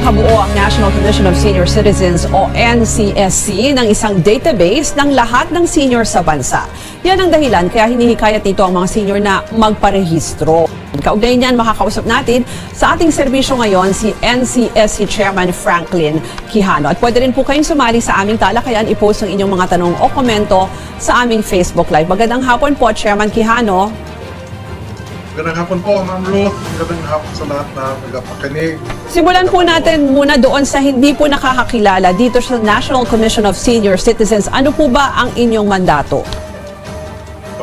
makabuo ang National Commission of Senior Citizens o NCSC ng isang database ng lahat ng senior sa bansa. Yan ang dahilan kaya hinihikayat nito ang mga senior na magparehistro. Kaugnay niyan, makakausap natin sa ating serbisyo ngayon si NCSC Chairman Franklin Quijano. At pwede rin po kayong sumali sa aming talakayan, i-post ang inyong mga tanong o komento sa aming Facebook Live. Magandang hapon po, Chairman Quijano. Magandang hapon po, Ma'am Ruth. Magandang hapon sa lahat na nagapakinig. Simulan po natin muna doon sa hindi po nakakakilala dito sa National Commission of Senior Citizens. Ano po ba ang inyong mandato?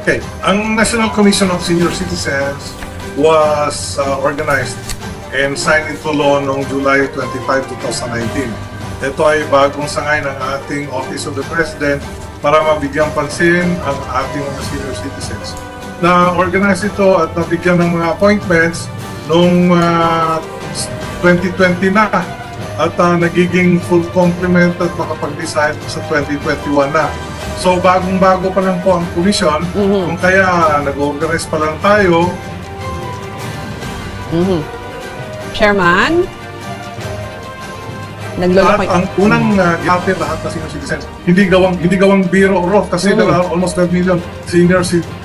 Okay, ang National Commission of Senior Citizens was organized and signed into law noong July 25, 2019. Ito ay bagong sangay ng ating Office of the President para mabigyang pansin ang ating mga senior citizens. Na-organize ito at nabigyan ng mga appointments noong 2020 na at nagiging full complement at makapag-decide sa 2021 na. So bagong-bago pa lang po ang komisyon, kung kaya nag-organize pa lang tayo. At Chairman? Naglolo ang unang gapin lahat na senior citizens, hindi gawang biro or kasi there are almost 12 million senior citizens.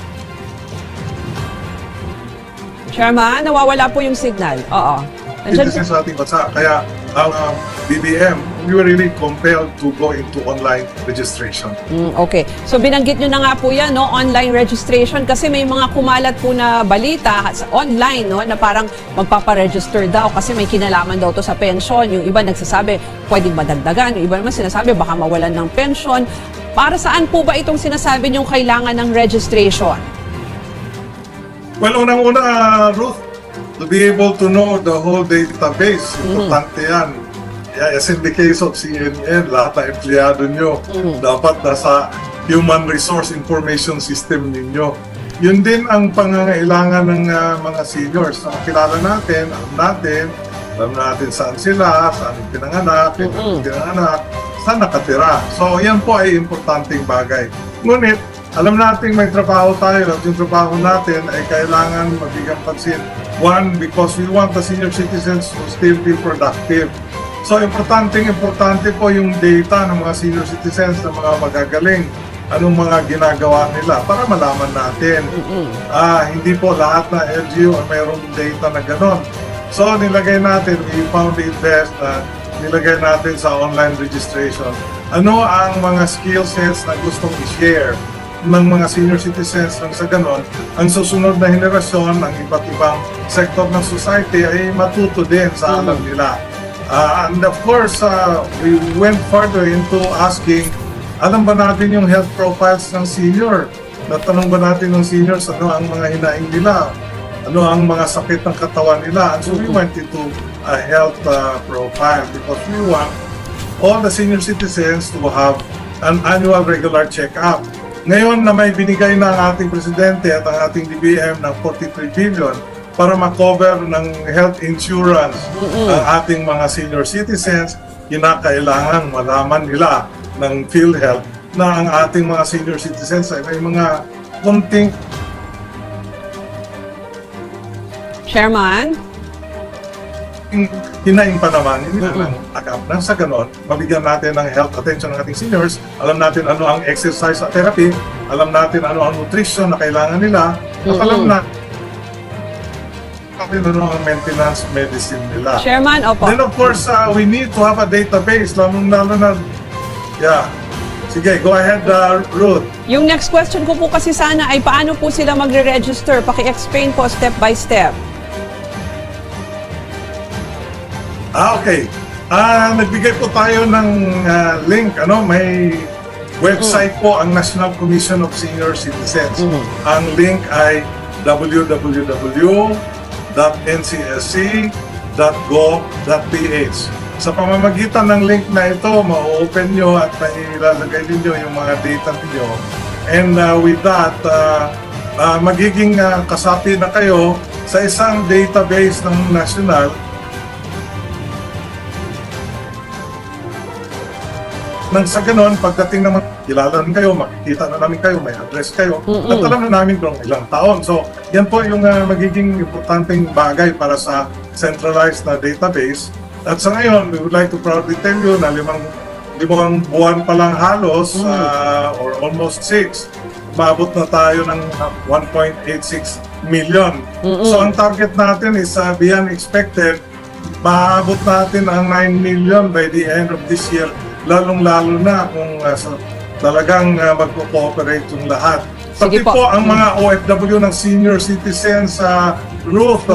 Chairman, nawawala po yung signal. Oo. Citizens sa ating bansa. Kaya ang BBM, we were really compelled to go into online registration. Okay. So binanggit nyo na nga po yan, no? Online registration. Kasi may mga kumalat po na balita sa online, no? Na parang magpaparegister daw kasi may kinalaman daw to sa pension. Yung iba nagsasabi, pwedeng madagdagan. Yung iba naman sinasabi, baka mawalan ng pension. Para saan po ba itong sinasabi nyong kailangan ng registration? Well, unang-una, Ruth, to be able to know the whole database, importante yan. Yeah, as in the case of CNN, lahat na empleyado nyo, dapat nasa Human Resource Information System ninyo. Yun din ang pangangailangan ng mga seniors. Kilala natin, alam natin saan sila, saan pinanganak, saan nakatira. So, yan po ay importanteng bagay. Ngunit, alam natin may trabaho tayo at yung trabaho natin ay kailangan mabigang pansin. One, because we want the senior citizens to still be productive. So, importante po yung data ng mga senior citizens na mga magagaling. Anong mga ginagawa nila para malaman natin. Hindi po lahat na LGU ay mayroong data na gano'n. So, nilagay natin, we found it best na nilagay natin sa online registration. Ano ang mga skill sets na gustong i-share ng mga senior citizens nang sa ganon, ang susunod na henerasyon ng iba't ibang sektor ng society ay matuto din sa alam nila. And of course, we went further into asking, alam ba natin yung health profiles ng senior? Natanong ba natin ng seniors ano ang mga hinaing nila? Ano ang mga sakit ng katawan nila? And so we went into a health profile because we want all the senior citizens to have an annual regular check-up. Ngayon na may binigay na ang ating Presidente at ang ating DBM ng 43 billion para makover ng health insurance ang ating mga senior citizens, kinakailangan malaman nila ng PhilHealth na ang ating mga senior citizens ay may mga konting Chairman? hinaing pa naman, hindi na ng akap. Nang sa ganon, mabigyan natin ng health attention ng ating seniors, alam natin ano ang exercise at therapy, alam natin ano ang nutrition na kailangan nila, at alam natin ano ang maintenance medicine nila. Chairman, opo. Then of course, we need to have a database, lalo na, yeah. Sige, go ahead, Ruth. Yung next question ko po kasi sana ay paano po sila magre-register? Paki-explain po step by step. Okay. Nagbigay po tayo ng link. May website po ang National Commission of Senior Citizens. Ang link ay www.ncsc.gov.ph. Sa pamamagitan ng link na ito, ma-open nyo at mailalagay ninyo yung mga data ninyo. And with that, magiging kasapi na kayo sa isang database ng national. Nang sa ganon, pagdating naman, kilala rin kayo, makikita na namin kayo, may address kayo, at alam na namin kung ilang taon. So, yan po yung magiging importanteng bagay para sa centralized na database At sa ngayon, we would like to proudly tell you na limang buwan pa lang halos, or almost 6, maabot na tayo ng 1.86 million. So ang target natin is beyond expected, maabot natin ang 9 million by the end of this year, lalong-lalo na kung talagang magko-cooperate yung lahat. Sige Pati po ang mga OFW ng senior citizens sa Ruth,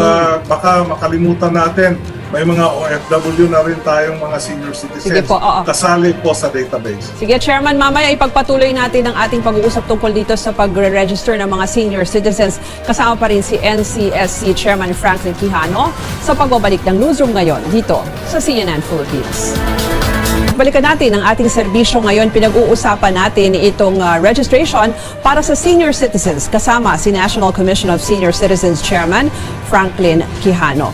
baka makalimutan natin, may mga OFW na rin tayong mga senior citizens Sige po, oo. kasali po sa database. Sige, Chairman, mamaya ipagpatuloy natin ang ating pag-uusap tungkol dito sa pagre-register ng mga senior citizens. Kasama pa rin si NCSC Chairman Franklin Quijano sa pagbabalik ng newsroom ngayon dito sa CNN Philippines. Balikan natin ang ating serbisyo ngayon. Pinag-uusapan natin itong registration para sa senior citizens kasama si National Commission of Senior Citizens Chairman Franklin Quijano.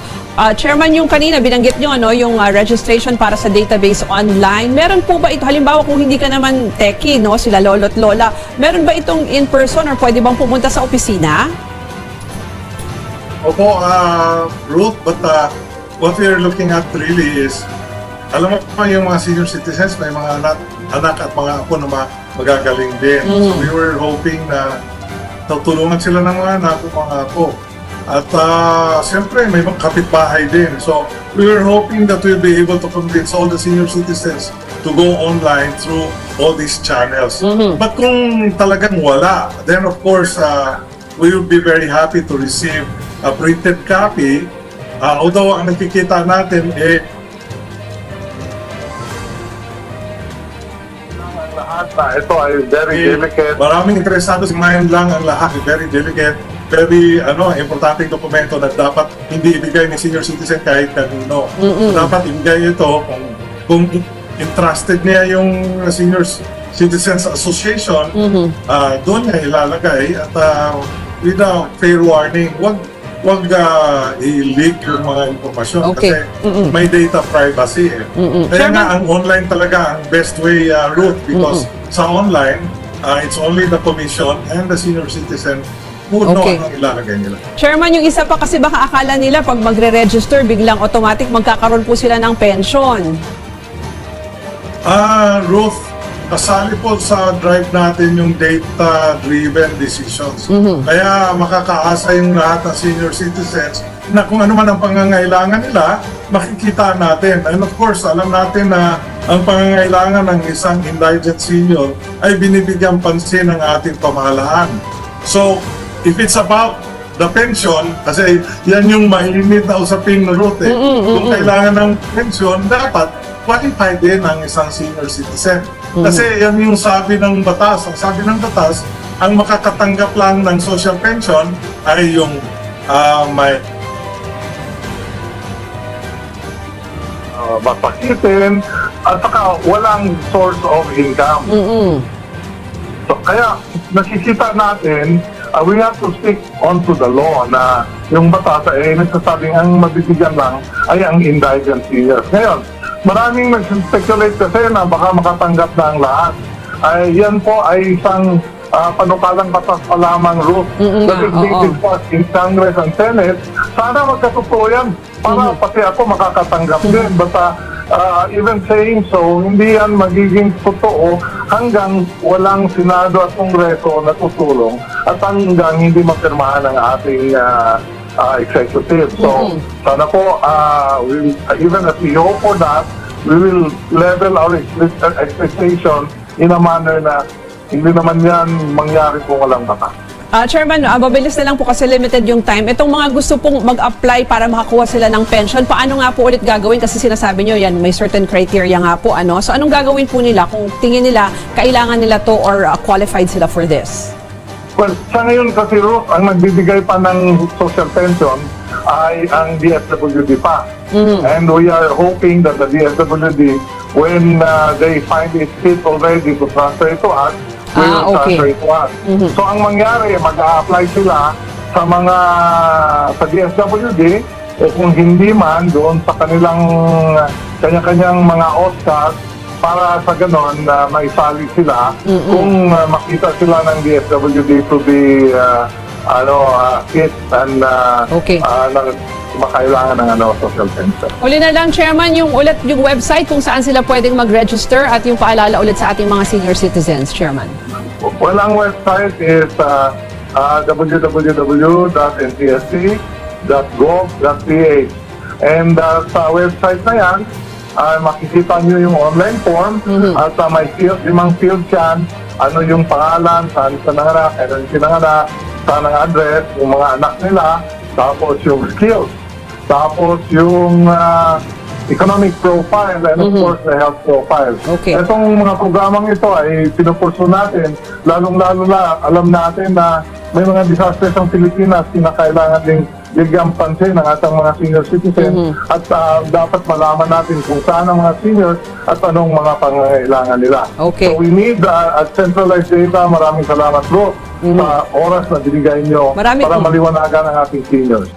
Chairman, yung kanina binanggit nyo yung registration para sa database online. Meron po ba ito? Halimbawa kung hindi ka naman techie, sila lolo't lola, meron ba itong in-person or pwede bang pumunta sa opisina? Opo, Ruth, but what we are looking at really is, alam mo pa yung mga senior citizens, may mga anak at mga apo na magagaling din. So we were hoping na tutulungan sila ng mga anak at mga apo. At siyempre, may mga kapitbahay din. So we were hoping that we'll be able to convince all the senior citizens to go online through all these channels. But kung talagang wala, then of course, we will be very happy to receive a printed copy. Although ang nakikita natin ito ay very delicate. Maraming interesado sa ngayon lang ang lahat. Very delicate. Very importanteng dokumento na dapat hindi ibigay ni senior citizen kahit kanino. Dapat ibigay ito kung entrusted niya yung Senior Citizens Association, doon niya ilalagay at without fair warning, wag i-leak yung mga impormasyon kasi may data privacy. Kaya nga ang online talaga ang best way route because sa online, it's only the commission and the senior citizen who know ang ilalagay nila. Chairman, yung isa pa kasi baka akala nila pag magre-register, biglang automatic magkakaroon po sila ng pension. Ruth, kasali po sa drive natin yung data-driven decisions. Kaya makakaasa yung lahat ng senior citizens na kung ano man ang pangangailangan nila, makikita natin. And of course, alam natin na ang pangangailangan ng isang indigent senior ay binibigyan pansin ng ating pamahalaan. So, if it's about the pension, kasi yan yung mainit na usapin na Ruth. Kung kailangan ng pension, dapat qualified din ang isang senior citizen. Kasi yan yung sabi ng batas. Ang sabi ng batas, ang makakatanggap lang ng social pension ay yung may mapakitin at saka walang source of income. So, kaya nakikita natin, we have to stick onto the law na yung batas ay nagsasabing ang mabibigyan lang ay ang indigent seniors. Ngayon, maraming nag-speculate kasi na baka makatanggap na ang lahat. Yan po ay isang panukalang batas pa lamang, Ruth, that is being discussed in Congress and Senate. Sana magkatotoo yan para pati ako makakatanggap din. Basta even saying so, hindi yan magiging totoo hanggang walang Senado at Kongreso na tutulong at hanggang hindi mapirmahan ng ating executive. So, sana po, even as we hope for that, we will level our expectation in a manner na hindi naman yan mangyari kung walang batas. Chairman, mabilis na lang po kasi limited yung time. Itong mga gusto pong mag-apply para makakuha sila ng pension, paano nga po ulit gagawin? Kasi sinasabi nyo yan, may certain criteria nga po. So anong gagawin po nila kung tingin nila kailangan nila to or qualified sila for this? Well, sa ngayon kasi, Ruth, ang nagbibigay pa ng social pension ay ang DSWD pa. And we are hoping that the DSWD, when they find it fit already to transfer it to us, will transfer it to us. So ang mangyari, mag-a-apply sila sa mga sa DSWD o kung hindi man doon sa kanilang kanya-kanyang mga OSCAs para sa ganon na maisali sila kung makita sila ng DSWD to be fit and makailangan ng social pension. Uli na lang, Chairman, yung website kung saan sila pwedeng mag-register at yung paalala ulit sa ating mga senior citizens, Chairman. Well, ang website is www.ntsc.gov.ph. And sa website na yan, makikita nyo yung online form at may limang field dyan, ano yung pangalan, saan sa nanganak, ano yung sinanganak, saan ang address, yung mga anak nila, tapos yung skills, tapos yung economic profile, and of course the health profile. Okay. Itong mga programang ito ay pinupurso natin, lalong-lalo na alam natin na may mga disasters ang Pilipinas na kailangan ding bigyan pansin ng ating mga senior citizen at dapat malaman natin kung saan ang mga seniors at anong mga pangangailangan nila. Okay. So we need centralized data. Maraming salamat, bro, sa oras na binigay nyo Marami para po. maliwanagan ang ating seniors.